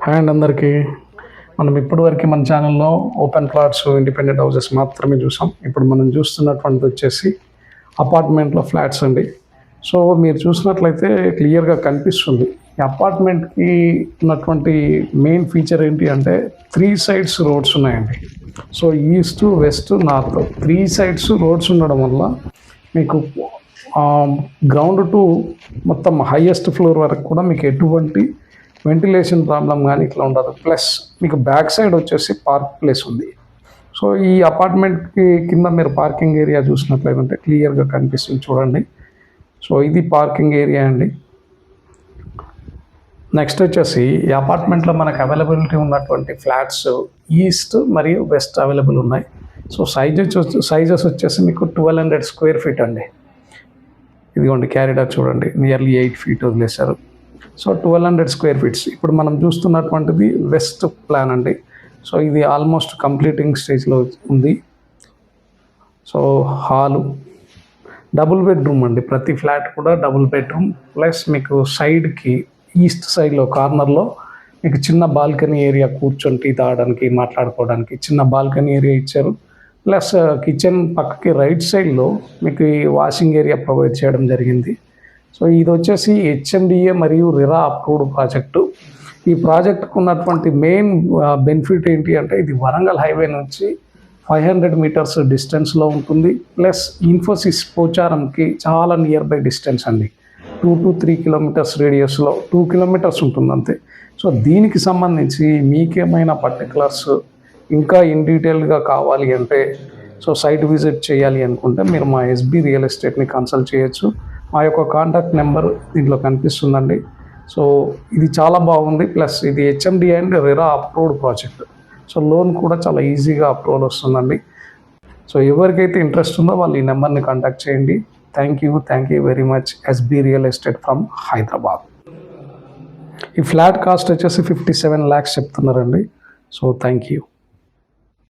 Hi అండి అందరికీ. మనం ఇప్పటివరకు మన ఛానల్లో ఓపెన్ ప్లాట్స్, ఇండిపెండెంట్ హౌసెస్ మాత్రమే చూసాం. ఇప్పుడు మనం చూస్తున్నటువంటిది వచ్చేసి అపార్ట్మెంట్లో ఫ్లాట్స్ అండి. సో మీరు చూసినట్లయితే క్లియర్గా కనిపిస్తుంది. ఈ అపార్ట్మెంట్కి ఉన్నటువంటి మెయిన్ ఫీచర్ ఏంటి అంటే 3 సైడ్స్ రోడ్స్ ఉన్నాయండి. So east, west, north 3 sides roads ఉండడం వల్ల మీకు గ్రౌండ్ టు మొత్తం హైయెస్ట్ ఫ్లోర్ వరకు కూడా మీకు ఎటువంటి వెంటిలేషన్ ప్రాబ్లం కానీ ఇట్లా ఉండదు. ప్లస్ మీకు బ్యాక్ సైడ్ వచ్చేసి పార్క్ ప్లేస్ ఉంది. సో ఈ అపార్ట్మెంట్కి కింద మీరు పార్కింగ్ ఏరియా చూసినట్లయితే క్లియర్గా కనిపిస్తుంది చూడండి. సో ఇది పార్కింగ్ ఏరియా అండి. నెక్స్ట్ వచ్చేసి ఈ అపార్ట్మెంట్లో మనకు అవైలబిలిటీ ఉన్నటువంటి ఫ్లాట్స్ ఈస్ట్ మరియు వెస్ట్ అవైలబుల్ ఉన్నాయి. సో సైజెస్ వచ్చేసి మీకు 1200 స్క్వేర్ ఫీట్ అండి. ఇదిగోండి క్యారిడార్ చూడండి, నియర్లీ 8 ఫీట్ వదిలేశారు. So 1200 square feets. ఇప్పుడు మనం చూస్తున్నటువంటిది వెస్ట్ ప్లాన్ అండి. సో ఇది ఆల్మోస్ట్ కంప్లీటింగ్ స్టేజ్లో ఉంది. సో హాలు, డబుల్ బెడ్రూమ్ అండి. ప్రతి ఫ్లాట్ కూడా డబుల్ బెడ్రూమ్. ప్లస్ మీకు సైడ్కి ఈస్ట్ సైడ్లో కార్నర్లో మీకు చిన్న బాల్కనీ ఏరియా, కూర్చొని టీ తాగడానికి, మాట్లాడుకోవడానికి చిన్న బాల్కనీ ఏరియా ఇచ్చారు. ప్లస్ కిచెన్ పక్కకి రైట్ సైడ్లో మీకు ఈ వాషింగ్ ఏరియా ప్రొవైడ్ చేయడం జరిగింది. సో ఇది వచ్చేసి హెచ్ఎండిఏ మరియు రిరా అప్రూవ్డ్ ప్రాజెక్టు. ఈ ప్రాజెక్టుకు ఉన్నటువంటి మెయిన్ బెనిఫిట్ ఏంటి అంటే ఇది వరంగల్ హైవే నుంచి 500 మీటర్స్ డిస్టెన్స్లో ఉంటుంది. ప్లస్ ఇన్ఫోసిస్ పోచారంకి చాలా నియర్ బై డిస్టెన్స్ అండి. 2 to 3 కిలోమీటర్స్ రేడియస్లో 2 కిలోమీటర్స్ ఉంటుంది అంతే. సో దీనికి సంబంధించి మీకేమైనా పర్టికులర్స్ ఇంకా ఇన్ డీటెయిల్గా కావాలి అంటే, సో సైట్ విజిట్ చేయాలి అనుకుంటే మీరు మా ఎస్బీ రియల్ ఎస్టేట్ని కన్సల్ట్ చేయొచ్చు. మా యొక్క కాంటాక్ట్ నెంబర్ దీంట్లో కనిపిస్తుందండి. సో ఇది చాలా బాగుంది. ప్లస్ ఇది HMD and RERA approved project. So loan కూడా చాలా ఈజీగా అప్రూవల్ వస్తుందండి. సో ఎవరికైతే ఇంట్రెస్ట్ ఉందో వాళ్ళు ఈ నెంబర్ని కాంటాక్ట్ చేయండి. Thank you very much. SB real estate from Hyderabad. ఈ ఫ్లాట్ కాస్ట్ వచ్చేసి 57 lakhs చెప్తున్నారండి. So thank you.